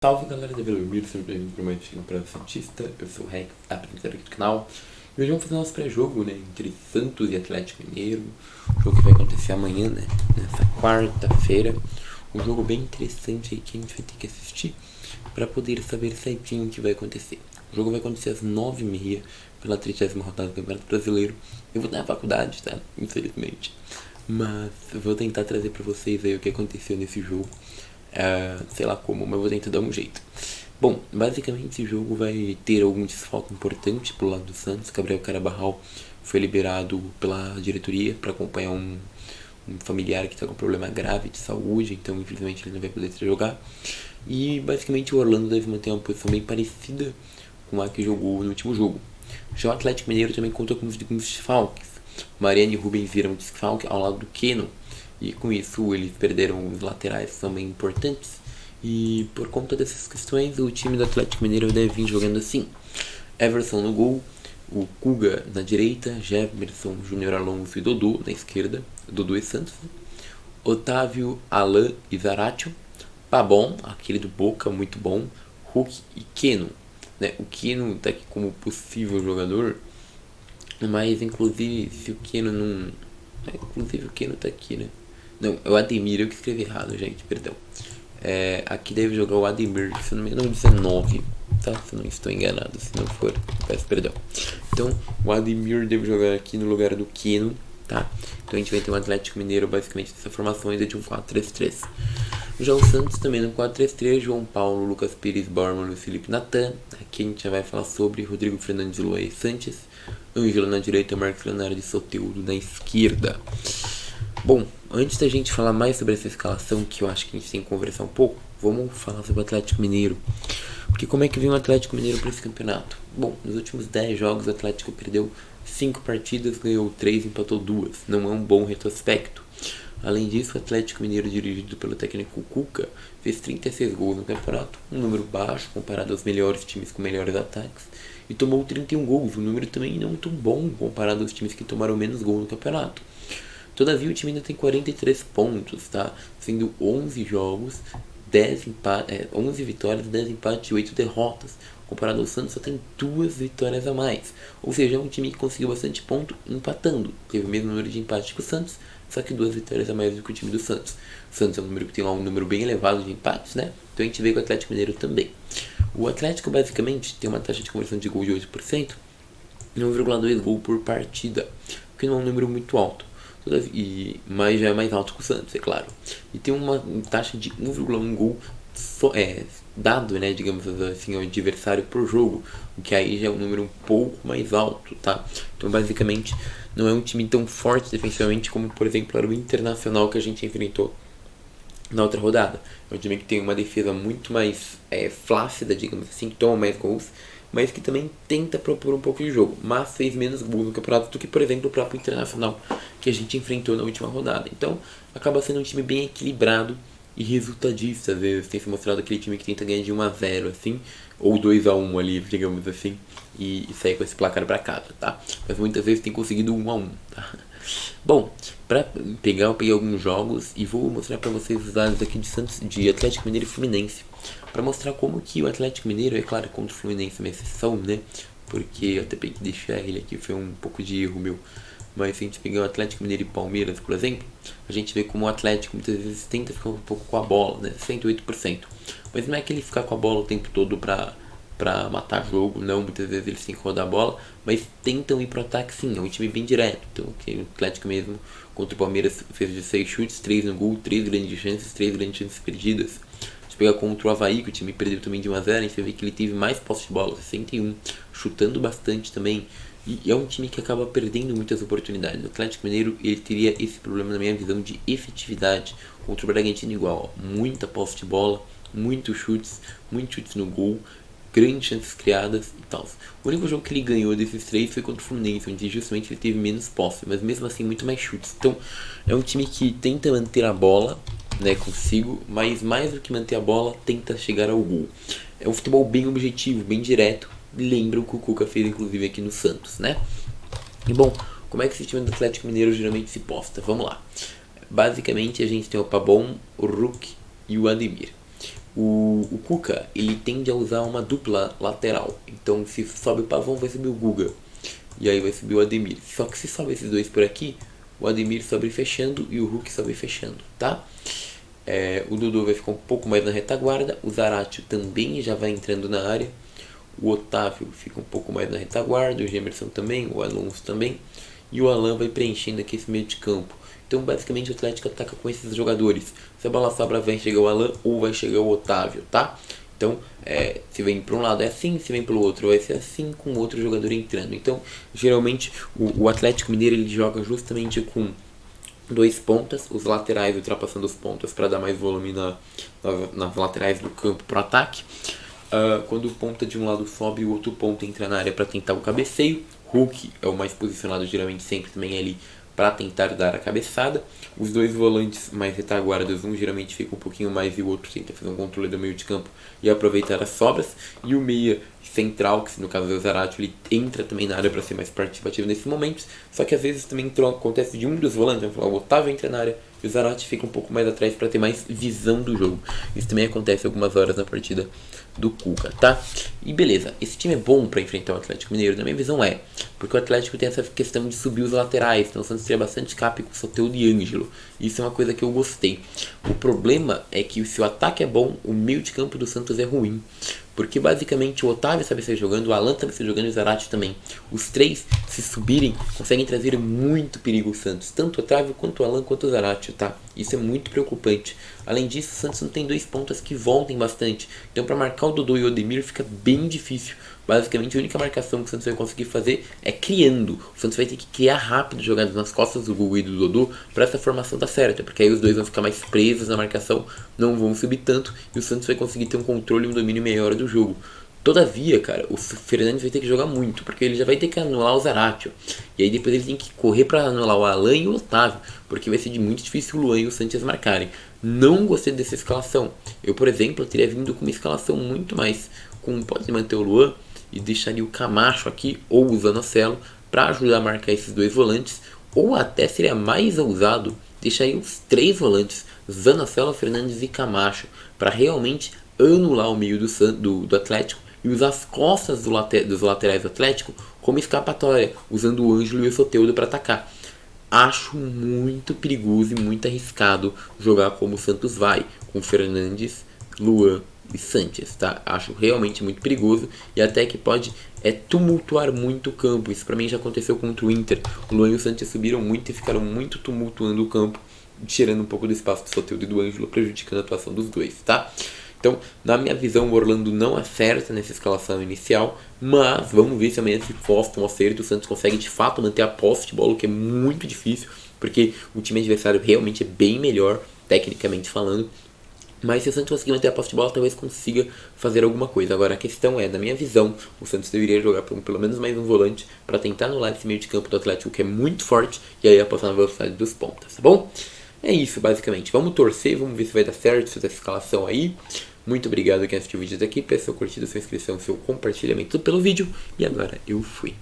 Salve galera da Vila Belmiro, seja bem-vindo para mais um Prazo Santista. Eu sou o Rex, apresentador aqui do canal. E hoje vamos fazer nosso pré-jogo, né, entre Santos e Atlético Mineiro. O jogo que vai acontecer amanhã, né, nessa quarta-feira. Um jogo bem interessante aí que a gente vai ter que assistir para poder saber certinho o que vai acontecer. O jogo vai acontecer às 9h30 pela 30ª rodada do Campeonato Brasileiro. Eu vou dar a faculdade, tá? Infelizmente. Mas eu vou tentar trazer para vocês aí o que aconteceu nesse jogo. Sei lá como, mas vou tentar dar um jeito. Bom, basicamente esse jogo vai ter algum desfalque importante pro lado do Santos. Gabriel Carabarral foi liberado pela diretoria para acompanhar um familiar que está com um problema grave de saúde, então infelizmente ele não vai poder jogar. E basicamente o Orlando deve manter uma posição bem parecida com a que jogou no último jogo. Já o Atlético Mineiro também conta com os desfalques. Mariano e Rubens viram desfalque ao lado do Keno. E com isso eles perderam os laterais também importantes. E por conta dessas questões, o time do Atlético Mineiro deve vir jogando assim: Everson no gol, o Kuga na direita, Jefferson, Júnior Alonso e Dodô na esquerda, Dodô e Santos, né? Otávio, Alan e Zaratio, Pabon, aquele do Boca, muito bom, Hulk e Keno, né? O Keno tá aqui como possível jogador, mas inclusive se o Keno não... inclusive o Keno tá aqui, né? Não, é o Ademir, eu que escrevi errado, gente, perdão. Aqui deve jogar o Ademir, se não me engano, 19, tá? Se não estou enganado, se não for, peço perdão. Então, o Ademir deve jogar aqui no lugar do Keno, tá? Então a gente vai ter um Atlético Mineiro basicamente dessa formação ainda de um 4-3-3. Já o Santos também no 4-3-3, João Paulo, Lucas Pires, Borman e Felipe Natan. Aqui a gente já vai falar sobre Rodrigo Fernandes e Luan Sanches. Ângelo na direita, Marcos Leonardo e Soteldo na esquerda. Bom, antes da gente falar mais sobre essa escalação, que eu acho que a gente tem que conversar um pouco, vamos falar sobre o Atlético Mineiro. Porque como é que vem o Atlético Mineiro para esse campeonato? Bom, nos últimos 10 jogos o Atlético perdeu 5 partidas, ganhou 3, empatou 2. Não é um bom retrospecto. Além disso, o Atlético Mineiro, dirigido pelo técnico Cuca, fez 36 gols no campeonato, um número baixo comparado aos melhores times com melhores ataques, e tomou 31 gols, um número também não muito bom comparado aos times que tomaram menos gols no campeonato. Todavia, o time ainda tem 43 pontos, tá? Sendo 11 jogos, 11 vitórias, 10 empates e 8 derrotas. Comparado ao Santos, só tem 2 vitórias a mais. Ou seja, é um time que conseguiu bastante ponto empatando. Teve o mesmo número de empates que o Santos, só que 2 vitórias a mais do que o time do Santos. O Santos é um número que tem um número bem elevado de empates, né? Então a gente vê com o Atlético Mineiro também. O Atlético basicamente tem uma taxa de conversão de gol de 8% e 1,2 gol por partida, o que não é um número muito alto. Mas já é mais alto que o Santos, é claro. E tem uma taxa de 1,1 gol dado, né, digamos assim, ao adversário por jogo, o que aí já é um número um pouco mais alto, tá? Então basicamente não é um time tão forte defensivamente como, por exemplo, era o Internacional que a gente enfrentou na outra rodada. É um time que tem uma defesa muito mais flácida, digamos assim, que toma mais gols, mas que também tenta propor um pouco de jogo, mas fez menos gols no campeonato do que, por exemplo, o próprio Internacional que a gente enfrentou na última rodada. Então, acaba sendo um time bem equilibrado e resultadista. Às vezes tem se mostrado aquele time que tenta ganhar de 1-0, assim, ou 2-1 ali, digamos assim, e sair com esse placar pra casa, tá? Mas muitas vezes tem conseguido 1-1, tá? Bom, eu peguei alguns jogos e vou mostrar pra vocês os dados aqui de Atlético Mineiro e Fluminense, pra mostrar como que o Atlético Mineiro, é claro, contra o Fluminense é uma exceção, né? Porque eu até peguei que deixar ele aqui, foi um pouco de erro meu. Mas se a gente pegar o Atlético Mineiro e Palmeiras, por exemplo, a gente vê como o Atlético muitas vezes tenta ficar um pouco com a bola, né? 108%. Mas não é que ele ficar com a bola o tempo todo pra matar jogo, não. Muitas vezes eles têm que rodar a bola, mas tentam ir pro ataque sim. É um time bem direto. Então, o Atlético mesmo contra o Palmeiras fez de 6 chutes, 3 no gol, 3 grandes chances perdidas. Se pegar contra o Avaí, que o time perdeu também de 1-0, você vê que ele teve mais posse de bola, 61, chutando bastante também. E é um time que acaba perdendo muitas oportunidades. O Atlético Mineiro ele teria esse problema na minha visão de efetividade. Contra o Bragantino igual, ó, muita posse de bola, muitos chutes no gol, grandes chances criadas e tal. O único jogo que ele ganhou desses 3 foi contra o Fluminense, onde justamente ele teve menos posse, mas mesmo assim muito mais chutes. Então é um time que tenta manter a bola, né, consigo, mas mais do que manter a bola, tenta chegar ao gol. É um futebol bem objetivo, bem direto. Lembra o que o Cuca fez inclusive aqui no Santos, né? E bom, como é que esse time do Atlético Mineiro geralmente se posta? Vamos lá. Basicamente a gente tem o Pabon, o Hulk e o Ademir. o Cuca, ele tende a usar uma dupla lateral. Então se sobe o Pavão, vai subir o Guga. E aí vai subir o Ademir. Só que se sobe esses dois por aqui, o Ademir sobe fechando e o Hulk sobe fechando, tá? O Dodô vai ficar um pouco mais na retaguarda. O Zaratio também já vai entrando na área. O Otávio fica um pouco mais na retaguarda. O Gemerson também, o Alonso também. E o Alan vai preenchendo aqui esse meio de campo. Então basicamente o Atlético ataca com esses jogadores. Se a bola sobra, vai chegar o Alan ou vai chegar o Otávio, tá? Então, se vem para um lado é assim, se vem pelo outro vai ser assim, com outro jogador entrando. Então, geralmente, o Atlético Mineiro ele joga justamente com dois pontas, os laterais ultrapassando os pontas para dar mais volume nas laterais do campo para o ataque. Quando o ponta de um lado sobe, o outro ponta entra na área para tentar o cabeceio. Hulk é o mais posicionado, geralmente sempre também ali para tentar dar a cabeçada. Os dois volantes mais retaguardas, um geralmente fica um pouquinho mais e o outro tenta fazer um controle do meio de campo e aproveitar as sobras. E o meia central, que no caso é o Zaratio, ele entra também na área para ser mais participativo nesses momentos. Só que às vezes também acontece de um dos volantes, vamos falar, o Otávio entra na área e o Zaratio fica um pouco mais atrás para ter mais visão do jogo. Isso também acontece algumas horas na partida do Cuca, tá? E beleza, esse time é bom para enfrentar o Atlético Mineiro? Na minha visão é, porque o Atlético tem essa questão de subir os laterais, então o Santos teria bastante escape com o Soteldo e Ângelo. Isso é uma coisa que eu gostei. O problema é que se o ataque é bom, o meio de campo do Santos é ruim. Porque basicamente o Otávio sabe sair jogando, o Alan sabe sair jogando e o Zaratio também. Os três, se subirem, conseguem trazer muito perigo ao Santos. Tanto o Otávio, quanto o Alan, quanto o Zaratio, tá? Isso é muito preocupante. Além disso, o Santos não tem dois pontas que voltem bastante. Então para marcar o Dodô e o Ademir fica bem difícil. Basicamente a única marcação que o Santos vai conseguir fazer é criando. O Santos vai ter que criar rápido jogadas nas costas do Guga e do Dodô para essa formação dar certo. Porque aí os dois vão ficar mais presos na marcação, não vão subir tanto e o Santos vai conseguir ter um controle e um domínio melhor do jogo. Todavia, cara, o Fernandes vai ter que jogar muito, porque ele já vai ter que anular o Zaratio. E aí depois ele tem que correr para anular o Alan e o Otávio, porque vai ser muito difícil o Luan e o Sanches marcarem. Não gostei dessa escalação. Eu, por exemplo, teria vindo com uma escalação muito mais com, pode manter o Luan e deixaria o Camacho aqui, ou o Zanocelo, para ajudar a marcar esses dois volantes, ou até seria mais ousado, deixaria os três volantes, Zanocelo, Fernandes e Camacho, para realmente anular o meio do Atlético e usar as costas dos laterais do Atlético como escapatória, usando o Ângelo e o Soteldo para atacar. Acho muito perigoso e muito arriscado jogar como o Santos vai, com Fernandes, Luan e Sanches, tá? Acho realmente muito perigoso e até que pode tumultuar muito o campo. Isso pra mim já aconteceu contra o Inter. O Luan e o Sanches subiram muito e ficaram muito tumultuando o campo, tirando um pouco do espaço do Soteldo e do Ângelo, prejudicando a atuação dos dois, tá? Então, na minha visão, o Orlando não acerta nessa escalação inicial, mas vamos ver se amanhã se posta um acerto, o Santos consegue de fato manter a posse de bola, o que é muito difícil, porque o time adversário realmente é bem melhor, tecnicamente falando. Mas se o Santos conseguir manter a posse de bola, talvez consiga fazer alguma coisa. Agora a questão é, na minha visão, o Santos deveria jogar pelo menos mais um volante para tentar anular esse meio de campo do Atlético, que é muito forte, e aí apostar na velocidade dos pontas, tá bom? É isso, basicamente. Vamos torcer, vamos ver se vai dar certo essa escalação aí. Muito obrigado a quem assistiu o vídeo até aqui. Peço sua curtida, sua inscrição, seu compartilhamento pelo vídeo. E agora eu fui.